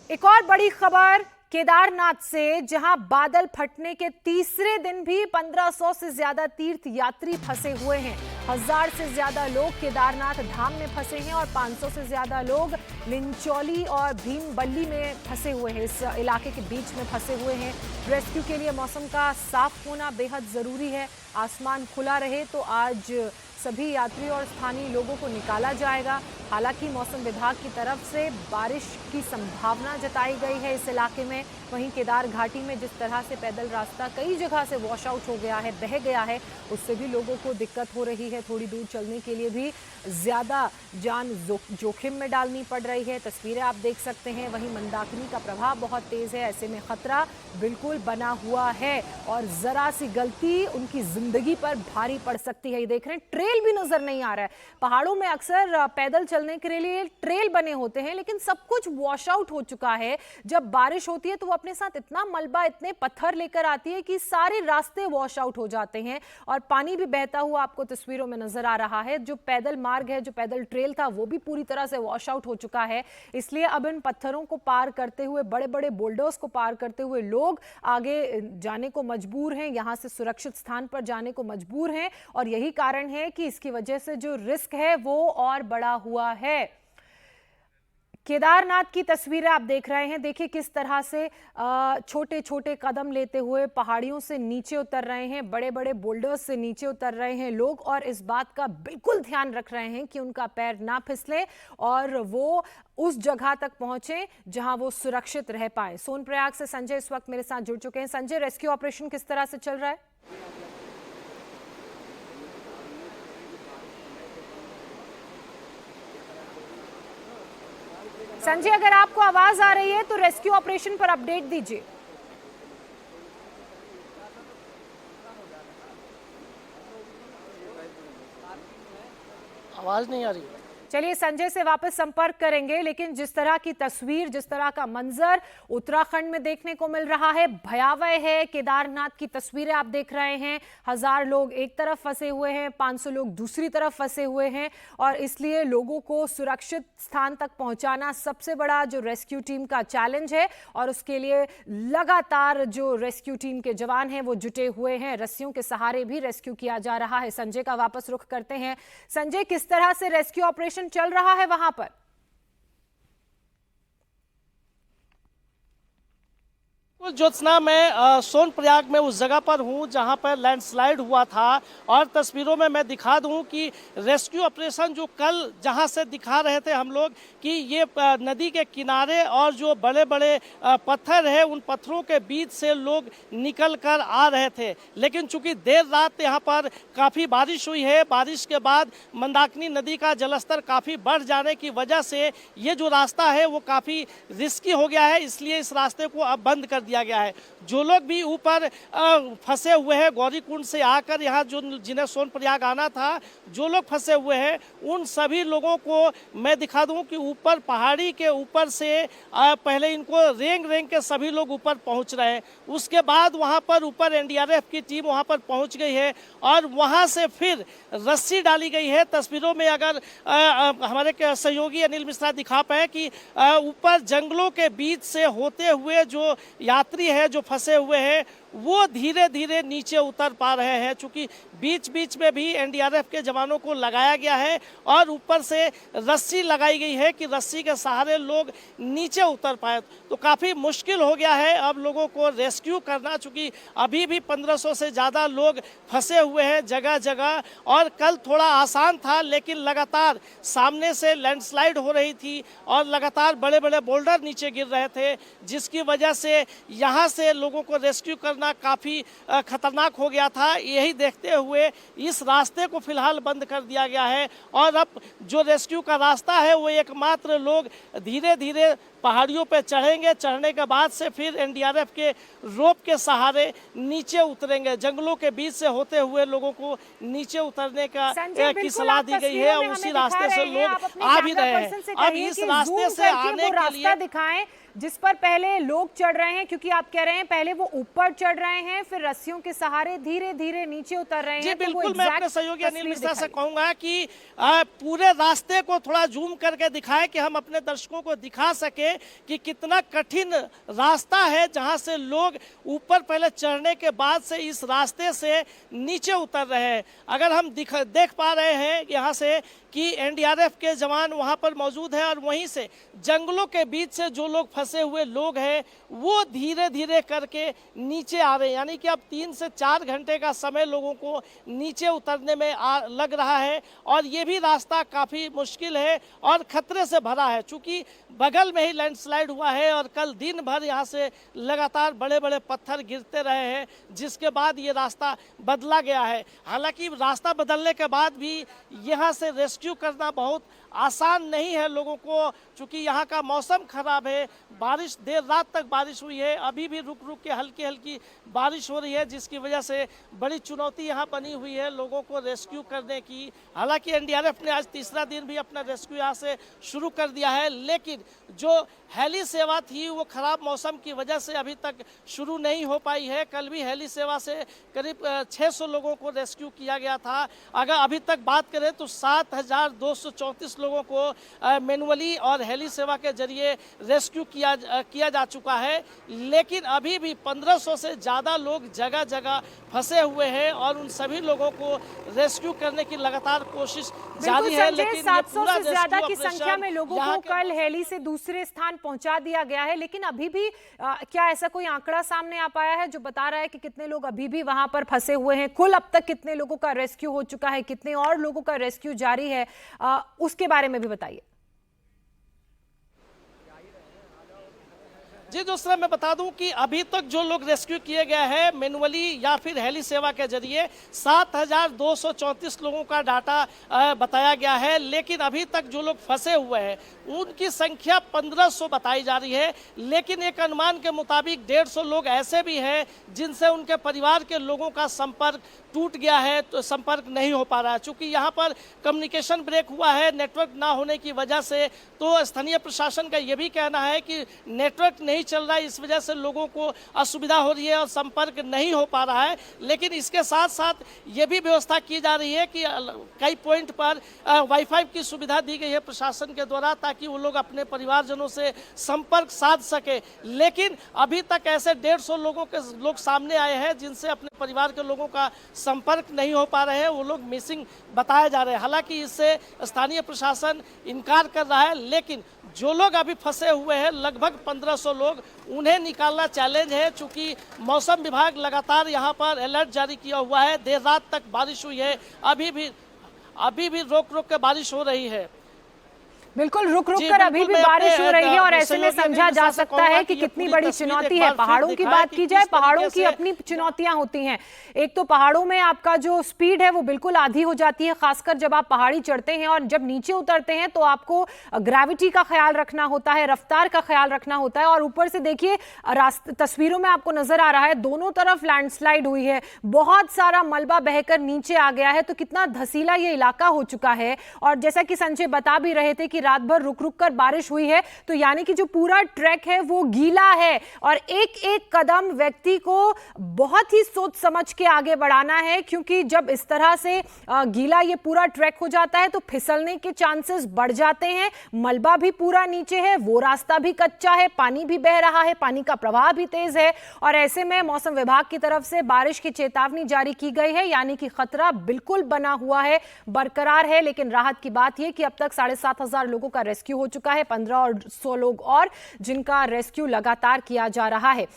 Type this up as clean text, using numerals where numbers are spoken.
एक और बड़ी खबर केदारनाथ से, जहां बादल फटने के तीसरे दिन भी 1500 से ज्यादा तीर्थ यात्री फंसे हुए हैं। 1000 से ज्यादा लोग केदारनाथ धाम में फंसे हैं और 500 से ज्यादा लोग लिंचौली और भीमबल्ली में फंसे हुए हैं, इस इलाके के बीच में फंसे हुए हैं। रेस्क्यू के लिए मौसम का साफ होना बेहद जरूरी है। आसमान खुला रहे तो आज सभी यात्री और स्थानीय लोगों को निकाला जाएगा। हालांकि मौसम विभाग की तरफ से बारिश की संभावना जताई गई है इस इलाके में। वहीं केदार घाटी में जिस तरह से पैदल रास्ता कई जगह से वॉश आउट हो गया है, बह गया है, उससे भी लोगों को दिक्कत हो रही है। थोड़ी दूर चलने के लिए भी ज्यादा जान जोखिम में डालनी पड़ रही है। तस्वीरें आप देख सकते हैं। वहीं मंदाकिनी का प्रभाव बहुत तेज है, ऐसे में खतरा बिल्कुल बना हुआ है और जरा सी गलती उनकी जिंदगी पर भारी पड़ सकती है। ये देख रहे हैं, ट्रेल भी नजर नहीं आ रहा है। पहाड़ों में अक्सर पैदल चलने के लिए ट्रेल बने होते हैं, लेकिन सब कुछ वॉश आउट हो चुका है। जब बारिश होती है तो वो अपने साथ इतना मलबा, इतने पत्थर लेकर आती है कि सारे रास्ते वॉश आउट हो जाते हैं और पानी भी बहता हुआ आपको तस्वीरों में नजर आ रहा है। जो पैदल मार्ग है, जो पैदल ट्रेल था, वो भी पूरी तरह से वॉश आउट हो चुका है। इसलिए अब इन पत्थरों को पार करते हुए, बड़े बड़े बोल्डर्स को पार करते हुए लोग आगे जाने को मजबूर हैं, यहां से सुरक्षित स्थान पर जाने को मजबूर हैं। और यही कारण है कि इसकी वजह से जो रिस्क है वो और बढ़ा हुआ है। केदारनाथ की तस्वीरें आप देख रहे हैं। देखिए किस तरह से छोटे छोटे कदम लेते हुए पहाड़ियों से नीचे उतर रहे हैं, बड़े बड़े बोल्डर्स से नीचे उतर रहे हैं लोग, और इस बात का बिल्कुल ध्यान रख रहे हैं कि उनका पैर ना फिसले और वो उस जगह तक पहुंचे जहां वो सुरक्षित रह पाए। सोनप्रयाग से संजय इस वक्त मेरे साथ जुड़ चुके हैं। संजय, रेस्क्यू ऑपरेशन किस तरह से चल रहा है? संजय, अगर आपको आवाज आ रही है तो रेस्क्यू ऑपरेशन पर अपडेट दीजिए। आवाज नहीं आ रही। चलिए संजय से वापस संपर्क करेंगे, लेकिन जिस तरह की तस्वीर, जिस तरह का मंजर उत्तराखंड में देखने को मिल रहा है, भयावह है। केदारनाथ की तस्वीरें आप देख रहे हैं। 1000 लोग एक तरफ फंसे हुए हैं, 500 लोग दूसरी तरफ फंसे हुए हैं और इसलिए लोगों को सुरक्षित स्थान तक पहुंचाना सबसे बड़ा जो रेस्क्यू टीम का चैलेंज है और उसके लिए लगातार जो रेस्क्यू टीम के जवान हैं वो जुटे हुए हैं। रस्सियों के सहारे भी रेस्क्यू किया जा रहा है। संजय का वापस रुख करते हैं। संजय, किस तरह से रेस्क्यू ऑपरेशन चल रहा है वहां पर? ज्योत्सना, मैं सोनप्रयाग में उस जगह पर हूं जहां पर लैंडस्लाइड हुआ था और तस्वीरों में मैं दिखा दूं कि रेस्क्यू ऑपरेशन जो कल जहां से दिखा रहे थे हम लोग कि ये नदी के किनारे और जो बड़े बड़े पत्थर है, उन पत्थरों के बीच से लोग निकल कर आ रहे थे। लेकिन चूंकि देर रात यहाँ पर काफ़ी बारिश हुई है, बारिश के बाद मंदाकिनी नदी का जलस्तर काफ़ी बढ़ जाने की वजह से ये जो रास्ता है वो काफ़ी रिस्की हो गया है, इसलिए इस रास्ते को अब बंद कर दिया गया है। जो लोग भी ऊपर फंसे हुए हैं गौरीकुंड से आकर यहाँ, जो जिन्हें सोनप्रयाग आना था, जो लोग फंसे हुए हैं उन सभी लोगों को मैं दिखा दूं कि ऊपर पहाड़ी के ऊपर से पहले इनको रेंग रेंग के सभी लोग ऊपर पहुंच रहे हैं। उसके बाद वहां पर ऊपर एनडीआरएफ की टीम वहां पर पहुंच गई है और वहां से फिर रस्सी डाली गई है। तस्वीरों में अगर हमारे सहयोगी अनिल मिश्रा दिखा पाए कि ऊपर जंगलों के बीच से होते हुए जो यात्री है जो फंसे हुए हैं वो धीरे धीरे नीचे उतर पा रहे हैं। चूंकि बीच बीच में भी एनडीआरएफ के जवानों को लगाया गया है और ऊपर से रस्सी लगाई गई है कि रस्सी के सहारे लोग नीचे उतर पाए। तो काफ़ी मुश्किल हो गया है अब लोगों को रेस्क्यू करना, चूंकि अभी भी 1500 से ज़्यादा लोग फंसे हुए हैं जगह जगह। और कल थोड़ा आसान था, लेकिन लगातार सामने से लैंडस्लाइड हो रही थी और लगातार बड़े बड़े बोल्डर नीचे गिर रहे थे, जिसकी वजह से यहाँ से लोगों को रेस्क्यू करना काफी खतरनाक हो गया था। यही देखते हुए इस रास्ते को फिलहाल बंद कर दिया गया है और अब जो रेस्क्यू का रास्ता है वो एकमात्र लोग धीरे धीरे पहाड़ियों पर चढ़ेंगे। चढ़ने के बाद से फिर एनडीआरएफ के रोप के सहारे नीचे उतरेंगे। जंगलों के बीच से होते हुए लोगों को नीचे उतरने की सलाह दी गई है और उसी रास्ते से लोग आ भी रहे हैं। अब इस रास्ते से आने के लिए दिखाएं जिस पर पहले लोग चढ़ रहे हैं, क्योंकि आप कह रहे हैं पहले वो ऊपर चढ़ रहे हैं, फिर रस्सियों के सहारे धीरे धीरे नीचे उतर रहे हैं। जी तो बिल्कुल, मैं अपने सहयोगी अनिल मिश्रा से कहूंगा कि पूरे रास्ते को थोड़ा जूम करके दिखाएं कि हम अपने दर्शकों को दिखा सके कि कितना कठिन रास्ता है, जहां से लोग ऊपर पहले चढ़ने के बाद से इस रास्ते से नीचे उतर रहे हैं। अगर हम देख पा रहे हैं यहाँ से कि एनडीआरएफ के जवान वहाँ पर मौजूद है और वहीं से जंगलों के बीच से जो लोग फंसे हुए लोग हैं वो धीरे धीरे करके नीचे आ रहे हैं। यानी कि अब 3 से 4 घंटे का समय लोगों को नीचे उतरने में लग रहा है और ये भी रास्ता काफ़ी मुश्किल है और खतरे से भरा है, चूँकि बगल में ही लैंडस्लाइड हुआ है और कल दिन भर यहाँ से लगातार बड़े बड़े पत्थर गिरते रहे हैं, जिसके बाद ये रास्ता बदला गया है। हालांकि रास्ता बदलने के बाद भी यहाँ से रेस्क्यू करना बहुत आसान नहीं है लोगों को, चूँकि यहाँ का मौसम खराब है, बारिश देर रात तक बारिश हुई है, अभी भी रुक रुक के हल्की हल्की बारिश हो रही है, जिसकी वजह से बड़ी चुनौती यहाँ बनी हुई है लोगों को रेस्क्यू करने की। हालांकि एनडीआरएफ ने आज तीसरा दिन भी अपना रेस्क्यू यहाँ से शुरू कर दिया है, लेकिन जो हेली सेवा थी वो खराब मौसम की वजह से अभी तक शुरू नहीं हो पाई है। कल भी हेली सेवा से करीब 600 लोगों को रेस्क्यू किया गया था। अगर अभी तक बात करें तो 7,234 लोगों को मैनुअली और हेली सेवा के जरिए रेस्क्यू किया जा चुका है, लेकिन अभी भी 1500 से ज़्यादा लोग जगह जगह फंसे हुए हैं और उन सभी लोगों को रेस्क्यू करने की लगातार कोशिश जारी है। लेकिन 700 से ज्यादा की संख्या में लोगों को कल हेली से दूसरे स्थान पहुंचा दिया गया है, लेकिन अभी भी क्या ऐसा कोई आंकड़ा सामने आ पाया है जो बता रहा है कि कितने लोग अभी भी वहां पर फंसे हुए हैं? कुल अब तक कितने लोगों का रेस्क्यू हो चुका है, कितने और लोगों का रेस्क्यू जारी है, उसके बारे में भी बताइए। जी दूसरा मैं बता दूं कि अभी तक जो लोग रेस्क्यू किए गए हैं मैनुअली या फिर हेली सेवा के जरिए 7,234 लोगों का डाटा बताया गया है, लेकिन अभी तक जो लोग फंसे हुए हैं उनकी संख्या 1500 बताई जा रही है। लेकिन एक अनुमान के मुताबिक 150 लोग ऐसे भी हैं जिनसे उनके परिवार के लोगों का संपर्क टूट गया है, तो संपर्क नहीं हो पा रहा है। चूँकि यहाँ पर कम्युनिकेशन ब्रेक हुआ है नेटवर्क ना होने की वजह से, तो स्थानीय प्रशासन का ये भी कहना है कि नेटवर्क नहीं चल रहा है, इस वजह से लोगों को असुविधा हो रही है और संपर्क नहीं हो पा रहा है। लेकिन इसके साथ साथ ये भी व्यवस्था की जा रही है कि कई पॉइंट पर वाईफाई की सुविधा दी गई है प्रशासन के द्वारा, ताकि वो लोग अपने परिवारजनों से संपर्क साध सके। लेकिन अभी तक ऐसे 150 लोग सामने आए हैं जिनसे अपने परिवार के लोगों का संपर्क नहीं हो पा रहे हैं, वो लोग मिसिंग बताए जा रहे हैं। हालांकि इससे स्थानीय प्रशासन इनकार कर रहा है, लेकिन जो लोग अभी फंसे हुए हैं लगभग 1500 लोग, उन्हें निकालना चैलेंज है। चूंकि मौसम विभाग लगातार यहां पर अलर्ट जारी किया हुआ है, देर रात तक बारिश हुई है, अभी भी रोक रोक के बारिश हो रही है। बिल्कुल रुक कर अभी भी बारिश हो रही है और ऐसे में समझा जा सकता है कि कितनी बड़ी चुनौती है। पहाड़ों की बात की जाए, पहाड़ों की अपनी चुनौतियां होती हैं। एक तो पहाड़ों में आपका जो स्पीड है वो बिल्कुल आधी हो जाती है, खासकर जब आप पहाड़ी चढ़ते हैं, और जब नीचे उतरते हैं तो आपको ग्रेविटी का ख्याल रखना होता है, रफ्तार का ख्याल रखना होता है। और ऊपर से देखिए तस्वीरों में आपको नजर आ रहा है दोनों तरफ लैंडस्लाइड हुई है, बहुत सारा मलबा बहकर नीचे आ गया है, तो कितना धसीला ये इलाका हो चुका है। और जैसा कि संजय बता भी रहे थे कि रात भर रुक रुक कर बारिश हुई है, तो यानी कि जो पूरा ट्रैक है वो गीला है और एक एक कदम व्यक्ति को बहुत ही सोच समझ के आगे बढ़ाना है, क्योंकि जब इस तरह से गीला ये पूरा ट्रैक हो जाता है तो फिसलने के चांसेस बढ़ जाते हैं। मलबा भी पूरा नीचे है, वो रास्ता भी कच्चा है, पानी भी बह रहा है, पानी का प्रवाह भी तेज है, और ऐसे में मौसम विभाग की तरफ से बारिश की चेतावनी जारी की गई है, यानी कि खतरा बिल्कुल बना हुआ है, बरकरार है। लेकिन राहत की बात यह कि अब तक 7,500 लोगों का रेस्क्यू हो चुका है, 1500 लोग और जिनका रेस्क्यू लगातार किया जा रहा है।